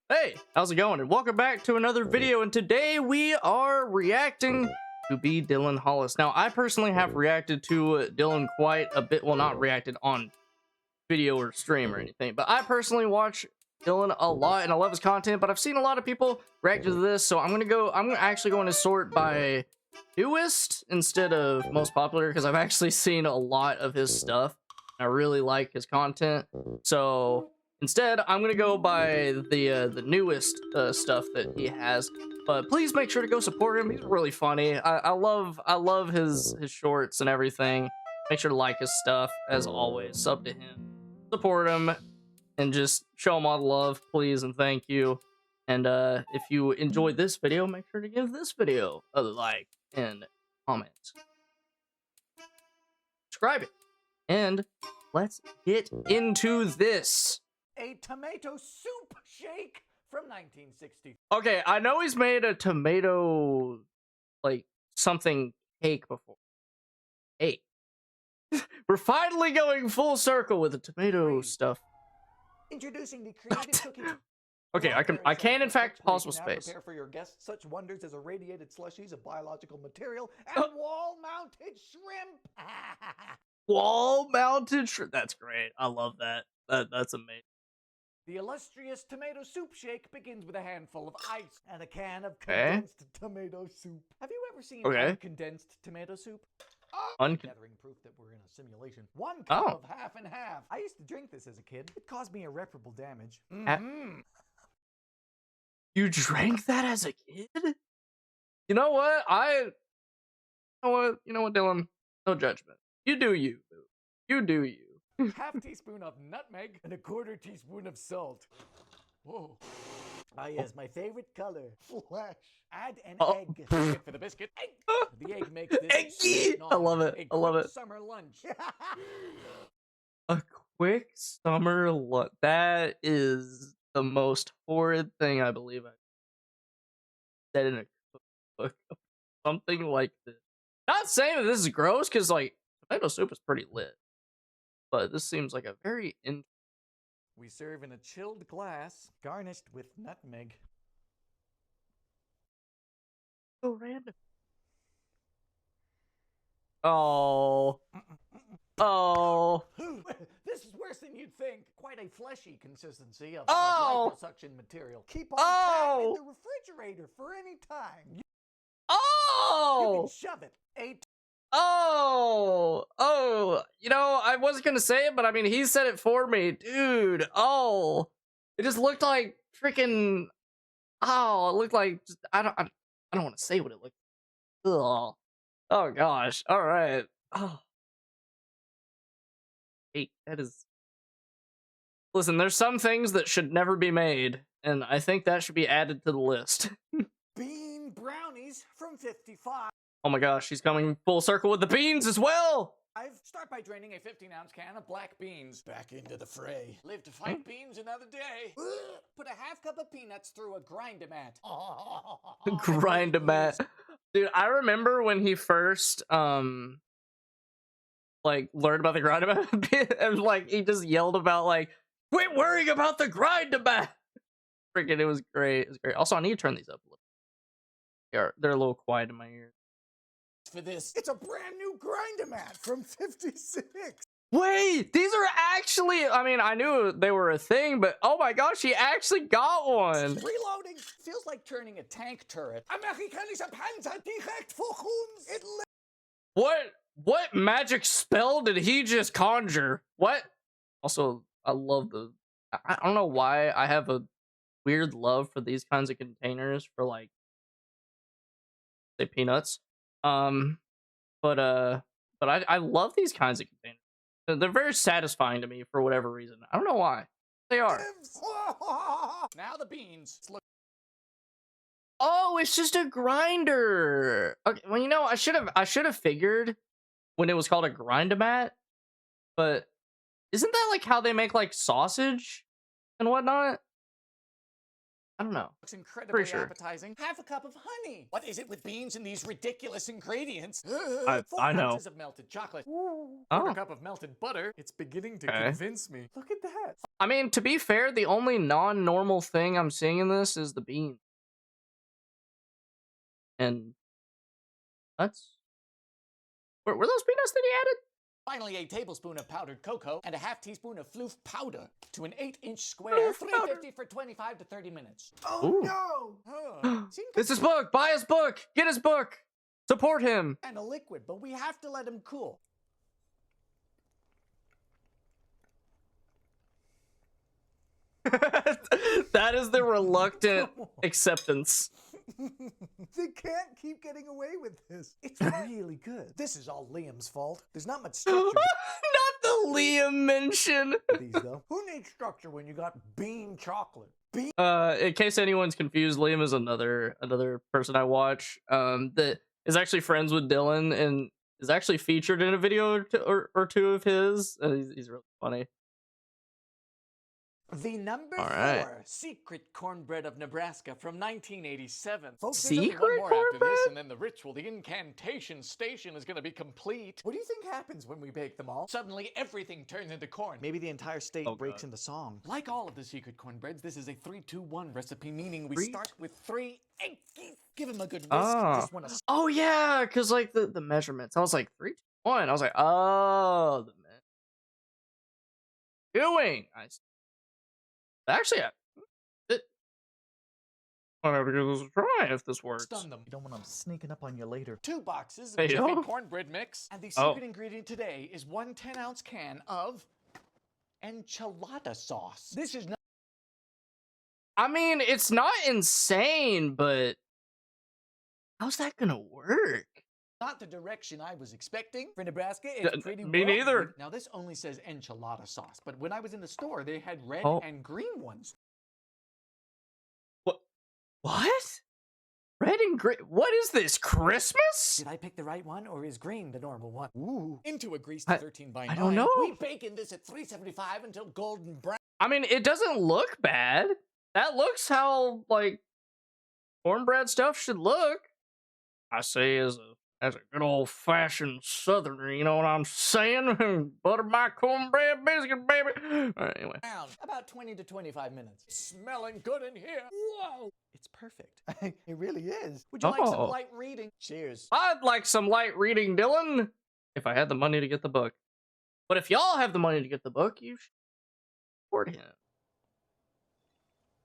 Hey, how's it going? And welcome back to another video. And today we are reacting to BDylanHollis. Now, I personally have reacted to Dylan quite a bit. Well, not reacted on video or stream or anything, but I personally watch Dylan a lot and I love his content. But I've seen a lot of people react to this, so I'm actually going to sort by newest instead of most popular because I've actually seen a lot of his stuff. I really like his content, so instead I'm gonna go by the newest stuff that he has. But please make sure to go support him. He's really funny. I love his shorts and everything. Make sure to like his stuff as always. Sub to him, support him, and just show him all the love, please and thank you. And if you enjoyed this video, make sure to give this video a like and comment. Subscribe it. And let's get into this. A tomato soup shake from 1960. Okay, I know he's made a tomato, like, something cake before. Hey. We're finally going full circle with the tomato stuff. Introducing the creative cookie. Okay, I can in fact pause with space. Prepare for your guests such wonders as irradiated slushies of biological material and wall-mounted shrimp. Wall-mounted shrimp. That's great. I love that. That's amazing. The illustrious tomato soup shake begins with a handful of ice and a can of condensed tomato soup. Have you ever seen uncondensed tomato soup? Gathering proof that we're in a simulation. 1 cup of half and half. I used to drink this as a kid. It caused me irreparable damage. You drank that as a kid? You know what? You know what, Dylan? No judgment. You do you. You do you. Half teaspoon of nutmeg and a 1/4 teaspoon of salt. Whoa. Ah, yes, my favorite color. Flesh. Add an egg. Biscuit for the biscuit. Egg. The egg makes this Eggy! I love it. I love it. Summer lunch. A quick summer lunch. That is the most horrid thing I believe I said in a cookbook. Something like this. Not saying that this is gross, because like tomato soup is pretty lit. But this seems like a very We serve in a chilled glass, garnished with nutmeg. So random. Oh. Oh. This is worse than you'd think. Quite a fleshy consistency of liposuction material. Keep on tap in the refrigerator for any time. You can shove it. You know, I wasn't gonna say it, but I mean, he said it for me, dude. It just looked like freaking. It looked like I don't want to say what it looked like. Oh gosh. All right. Hey, that is. Listen, there's some things that should never be made, and I think that should be added to the list. Bean brownies from 55. Oh my gosh, she's coming full circle with the beans as well! Start by draining a 15-ounce can of black beans back into the fray. Live to fight beans another day. Put a half cup of peanuts through a grind-o-mat. Grind-o-mat. Dude, I remember when he first, like, learned about the grind-o-mat, and, like, he just yelled about, like, quit worrying about the grind-o-mat! Freaking, it was great. It was great. Also, I need to turn these up a little. They're a little quiet in my ears. For this, it's a brand new grind-o-mat from 56. Wait, these are actually, I mean, I knew they were a thing, but oh my gosh, he actually got one. Reloading feels like turning a tank turret. Amerikanischer Panzer direkt vor uns. What magic spell did he just conjure? What? Also, I love I don't know why I have a weird love for these kinds of containers for, like, say peanuts. But I love these kinds of containers. They're very satisfying to me for whatever reason. I don't know why. They are. Now the beans. Oh, it's just a grinder. Okay, well, you know, I should have figured when it was called a grind-o-mat. But isn't that like how they make like sausage and whatnot? I don't know. Looks incredibly Pretty sure. appetizing. Half a cup of honey. What is it with beans and these ridiculous ingredients? I 4 know. ounces of melted chocolate. Quarter cup of melted butter. It's beginning to convince me. Look at that. I mean, to be fair, the only non-normal thing I'm seeing in this is the beans. And that's... Were those peanuts that he added? Finally, a tablespoon of powdered cocoa and a half teaspoon of floof powder to an 8-inch square. $3.50 for 25 to 30 minutes. Oh, no! It's his book! Buy his book! Get his book! Support him! And a liquid, but we have to let him cool. That is the reluctant acceptance. They can't keep getting away with this. It's really good. This is all Liam's fault. There's not much structure. Not the Liam mention. These though. Who needs structure when you got bean chocolate? In case anyone's confused, Liam is another person I watch that is actually friends with Dylan and is actually featured in a video or two of his. He's really funny. The number 4 secret cornbread of Nebraska from 1987. Folks, secret there's only one more after cornbread? this, and then the ritual, the incantation station, is going to be complete. What do you think happens when we bake them all? Suddenly, everything turns into corn. Maybe the entire state breaks into song. Like all of the secret cornbreads, this is a 3-2-1 recipe, meaning we start with 3 eggs. Give him a good whisk. Just wanna... Oh yeah, because like the measurements. I was like 3, 2, 1. I was like, oh, the doing. Actually, I'll have to give this a try if this works. Stun them. You don't want them sneaking up on you later. 2 boxes of Hey, Jiffy yo. cornbread mix. And the secret ingredient today is 1 10-ounce can of enchilada sauce. This is not... I mean, it's not insane, but how's that gonna work? Not the direction I was expecting. For Nebraska, it's pretty Me neither. Now, this only says enchilada sauce, but when I was in the store, they had red and green ones. What? Red and green? What is this, Christmas? Did I pick the right one, or is green the normal one? Ooh. Into a greased 13 by 9. I don't know. We baking this at 375 until golden brown. I mean, it doesn't look bad. That looks how, like, cornbread stuff should look. I say as a good old-fashioned Southerner, you know what I'm saying? Butter my cornbread biscuit, baby. All right, anyway. About 20 to 25 minutes. Smelling good in here. Whoa! It's perfect. It really is. Would you like some light reading? Cheers. I'd like some light reading, Dylan, if I had the money to get the book. But if y'all have the money to get the book, you should support him.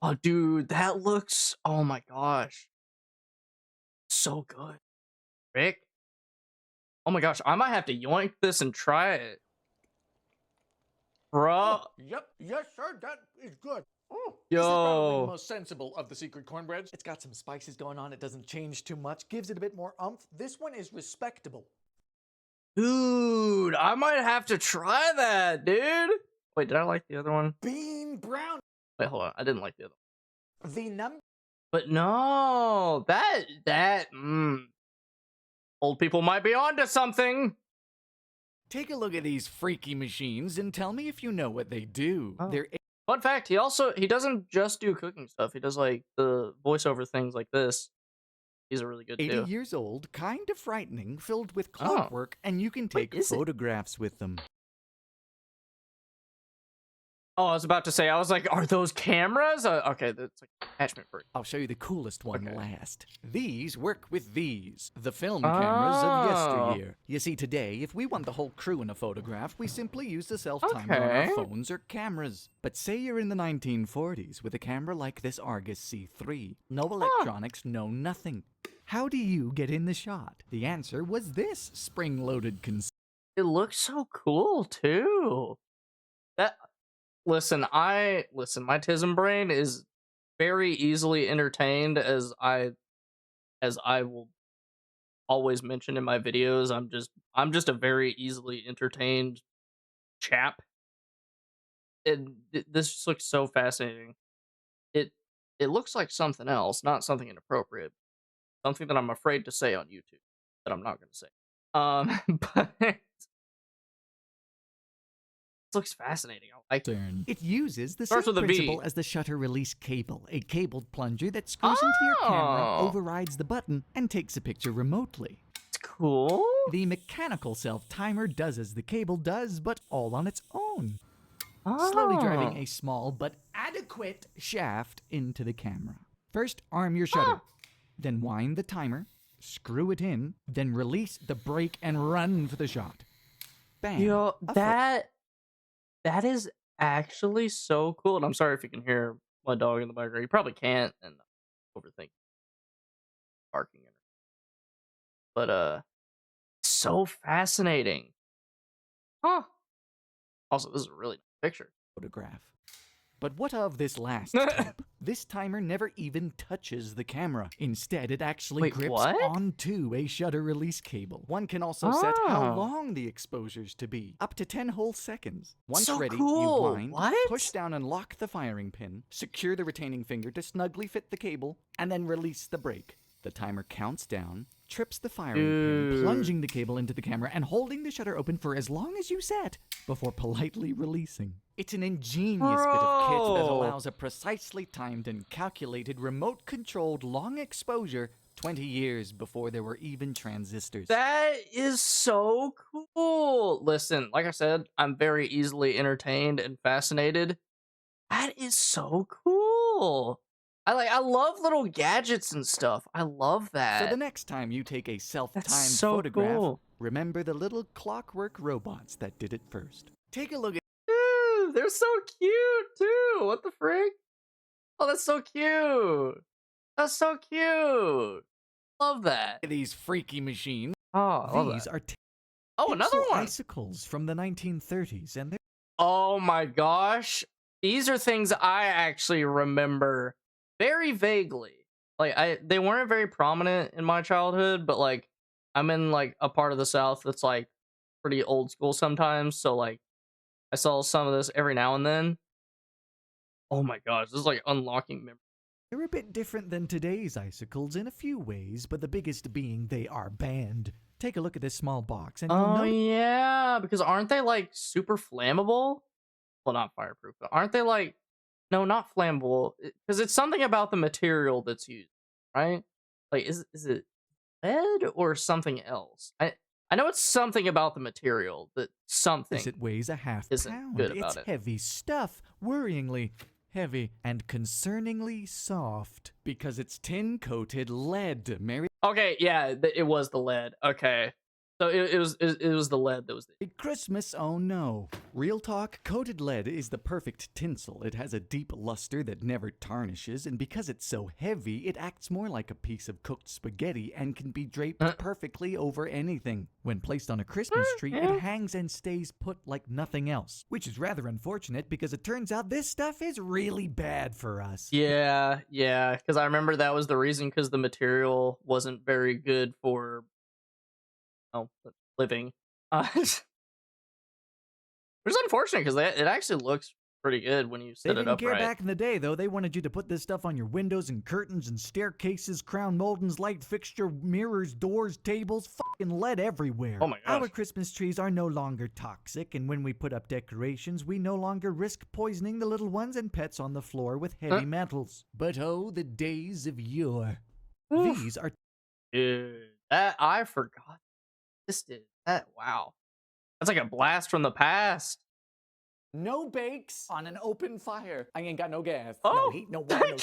Oh, dude, that looks... Oh, my gosh. So good. Rick? Oh my gosh, I might have to yoink this and try it. Bro. Yep. Yes, sir. That is good. Oh, yo. This is probably the most sensible of the secret cornbreads. It's got some spices going on. It doesn't change too much. Gives it a bit more oomph. This one is respectable. Dude, I might have to try that, dude. Wait, did I like the other one? Bean brown. Wait, hold on. I didn't like the other one. The number. But no, old people might be onto something. Take a look at these freaky machines and tell me if you know what they do. They're... Fun fact, he doesn't just do cooking stuff. He does like the voiceover things like this. These are really good 80 too. years old, kind of frightening, filled with clockwork, and you can take photographs with them. Oh, I was about to say, I was like, are those cameras? Okay, that's like attachment free. I'll show you the coolest one last. These work with these, the film cameras of yesteryear. You see, today, if we want the whole crew in a photograph, we simply use the self-timer on our phones or cameras. But say you're in the 1940s with a camera like this Argus C3. No electronics, no nothing. How do you get in the shot? The answer was this spring-loaded It looks so cool, too. Listen, my tism brain is very easily entertained, as I will always mention in my videos. I'm just a very easily entertained chap. And this just looks so fascinating. It looks like something else, not something inappropriate. Something that I'm afraid to say on YouTube that I'm not going to say. But looks fascinating. I like it. It uses the Starts same with a V. principle as the shutter release cable. A cabled plunger that screws into your camera, overrides the button, and takes a picture remotely. It's cool. The mechanical self-timer does as the cable does, but all on its own. Slowly driving a small but adequate shaft into the camera. First, arm your shutter. Then wind the timer, screw it in, then release the brake and run for the shot. Bam. Yo, that is actually so cool. And I'm sorry if you can hear my dog in the background. You probably can't, and overthink barking. But so fascinating. Huh. Also, this is a really nice picture. Photograph. But what of this last type? This timer never even touches the camera. Instead, it actually grips onto a shutter release cable. One can also set how long the exposure's to be, up to 10 whole seconds. Once ready, you wind, push down and lock the firing pin, secure the retaining finger to snugly fit the cable, and then release the brake. The timer counts down, trips the firing pin, plunging the cable into the camera and holding the shutter open for as long as you set before politely releasing. It's an ingenious bit of kit that allows a precisely timed and calculated remote-controlled long exposure 20 years before there were even transistors. That is so cool. Listen, like I said, I'm very easily entertained and fascinated. That is so cool. I love little gadgets and stuff. I love that. So the next time you take a self-timed photograph, remember the little clockwork robots that did it first. Take a look at... Dude, they're so cute, too. What the frick? Oh, that's so cute. That's so cute. Love that. These freaky machines. Oh, these are another one. Icicles from the 1930s, and they're... Oh my gosh. These are things I actually remember very vaguely. Like they weren't very prominent in my childhood, but like I'm in like a part of the South that's like pretty old school sometimes, so like I saw some of this every now and then. Oh my gosh, this is like unlocking memories. They're a bit different than today's icicles in a few ways, but the biggest being they are banned. Take a look at this small box and you'll know. Yeah, because aren't they like super flammable? Well, not fireproof, but aren't they like... No, not flammable, because it's something about the material that's used, right? Like, is it lead or something else? I know it's something about the material that something. It weighs a half pound. Good about it's heavy stuff, worryingly heavy and concerningly soft, because it's tin-coated lead. Okay, yeah, it was the lead. Okay. So it was the lead that was the... Christmas, oh no. Real talk, coated lead is the perfect tinsel. It has a deep luster that never tarnishes, and because it's so heavy, it acts more like a piece of cooked spaghetti and can be draped perfectly over anything. When placed on a Christmas tree, it hangs and stays put like nothing else, which is rather unfortunate because it turns out this stuff is really bad for us. Yeah, because I remember that was the reason, because the material wasn't very good for... living. Which is unfortunate because it actually looks pretty good when you set it up right. They didn't care back in the day, though. They wanted you to put this stuff on your windows and curtains and staircases, crown moldings, light fixture, mirrors, doors, tables, fucking lead everywhere. Oh my gosh. Our Christmas trees are no longer toxic, and when we put up decorations, we no longer risk poisoning the little ones and pets on the floor with heavy metals. But oh, the days of yore. These are... Dude, that I forgot. This did that. Wow, that's like a blast from the past. No bakes on an open fire. I ain't got no gas. Oh, no heat, no water.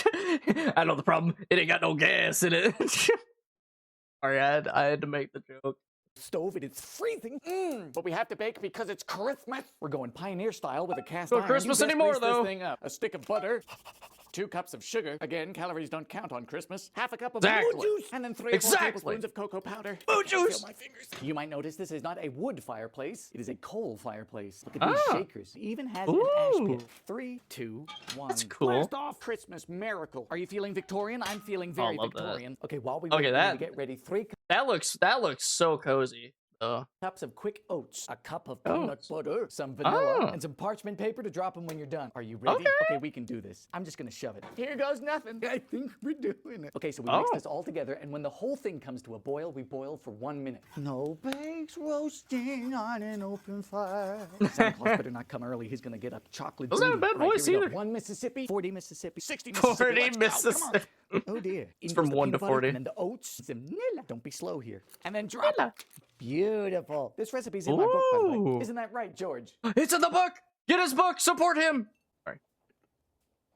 No... I know the problem. It ain't got no gas in it. Sorry, I had to make the joke. Stove, it is freezing. But we have to bake because it's Christmas. We're going pioneer style with a cast iron. No Christmas anymore, though. This thing up. A stick of butter. 2 cups of sugar. Again, calories don't count on Christmas. Half a cup of boo juice. And then 3 or 4 tablespoons of cocoa powder. Boo juice! Feel my fingers. You might notice this is not a wood fireplace. It is a coal fireplace. Look at these shakers. It even has an ash pit. 3, 2, 1. That's cool. Blast off. Christmas miracle. Are you feeling Victorian? I'm feeling very Victorian. That. Okay, while we wait, we need to get ready. 3 that looks so cozy. cups of quick oats, a cup of peanut butter, some vanilla, and some parchment paper to drop them when you're done. Are you ready? Okay, we can do this. I'm just gonna shove it. Here goes nothing. I think we're doing it. Okay, so we mix this all together, and when the whole thing comes to a boil, we boil for 1 minute. No bakes roasting on an open fire. Santa Claus better not come early. He's gonna get a chocolate. Wasn't that a bad voice either? 1 Mississippi, 40 Mississippi, 60 Mississippi. 40 Mississippi. Oh dear. It's from 1 to 40. And then the oats, vanilla. Don't be slow here. And then drop it. Beautiful. This recipe's in my book, by the way. Isn't that right, George? It's in the book. Get his book. Support him. Sorry.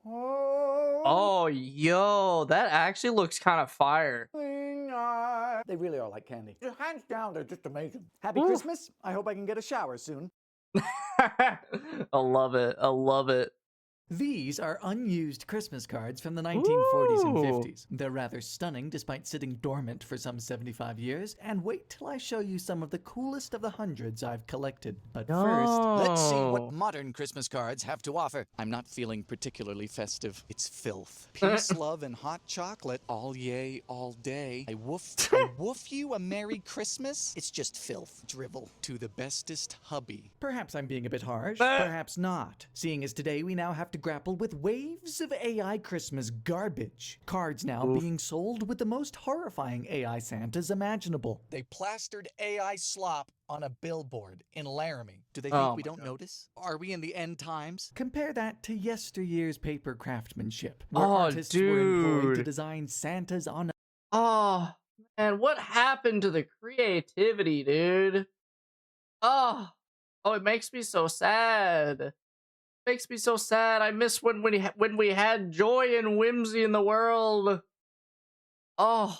Oh, yo, that actually looks kind of fire. They really are like candy. Hands down, they're just amazing. Happy Christmas. I hope I can get a shower soon. I love it. I love it. These are unused Christmas cards from the 1940s and 50s. They're rather stunning despite sitting dormant for some 75 years. And wait till I show you some of the coolest of the hundreds I've collected. But first, let's see what modern Christmas cards have to offer. I'm not feeling particularly festive. It's filth. Peace, love, and hot chocolate. All yay, all day. I woof you a Merry Christmas. It's just filth. Drivel. To the bestest hubby. Perhaps I'm being a bit harsh. Perhaps not. Seeing as today we now have to grapple with waves of AI Christmas garbage. Cards now being sold with the most horrifying AI Santas imaginable. They plastered AI slop on a billboard in Laramie. Do they think we don't notice? Are we in the end times? Compare that to yesteryear's paper craftsmanship, where artists were employed to design Santas on a... Oh, man, what happened to the creativity, dude? Oh, it makes me so sad. Makes me so sad. I miss when we had joy and whimsy in the world. Oh,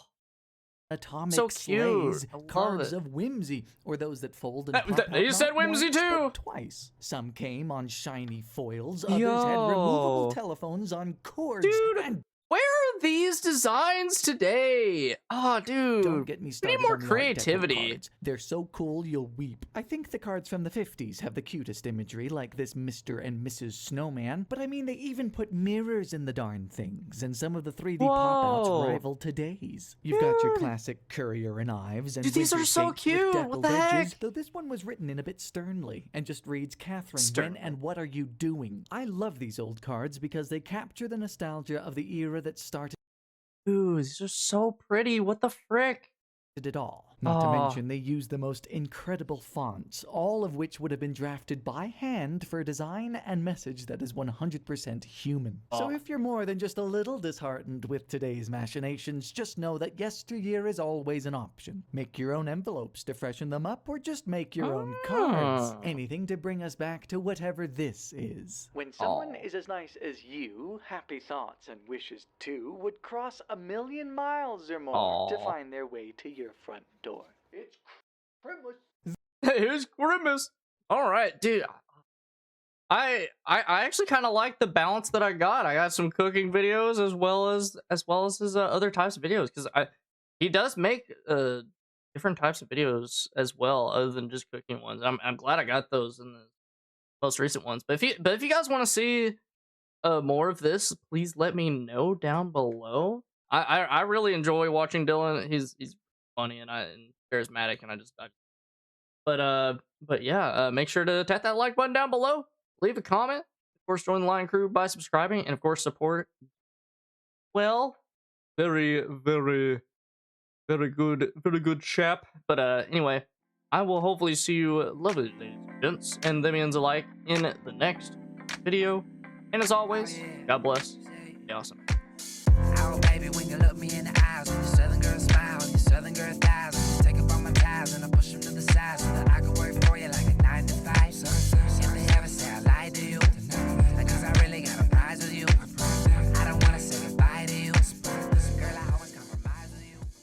atomic so cute. Sleighs, cards of whimsy, or those that fold and pop out you said not whimsy once, too. but twice. Some came on shiny foils. Others had removable telephones on cords. Dude, and where are these designs today? Oh, dude. Don't get me started. We need more on the Art Deco creativity. cards. They're so cool you'll weep. I think the cards from the 50s have the cutest imagery, like this Mr. and Mrs. Snowman. But I mean, they even put mirrors in the darn things, and some of the 3D pop-outs rival today's. You've got your classic Courier and Ives, and dude, these are so cute. What the heck? Though this one was written in a bit sternly, and just reads, Catherine, when and what are you doing? I love these old cards because they capture the nostalgia of the era that started. Ooh, these are so pretty. What the frick? It all. Not to mention, they use the most incredible fonts, all of which would have been drafted by hand for a design and message that is 100% human. So if you're more than just a little disheartened with today's machinations, just know that yesteryear is always an option. Make your own envelopes to freshen them up, or just make your own cards. Anything to bring us back to whatever this is. When someone is as nice as you, happy thoughts and wishes too would cross 1,000,000 miles or more to find their way to your front door. It's Christmas. Here's Christmas. All right, dude. I actually kind of like the balance that I got. I got some cooking videos as well as his other types of videos, because he does make different types of videos as well, other than just cooking ones. I'm glad I got those in the most recent ones. But if you guys want to see more of this, please let me know down below. I really enjoy watching Dylan. He's funny and charismatic, and but yeah, make sure to tap that like button down below, leave a comment, of course join the Lion Crew by subscribing, and of course support. Well, very good chap. But anyway, I will hopefully see you lovely ladies and gents and themians alike in the next video, and as always, God bless. Be awesome. Oh, baby, when you look me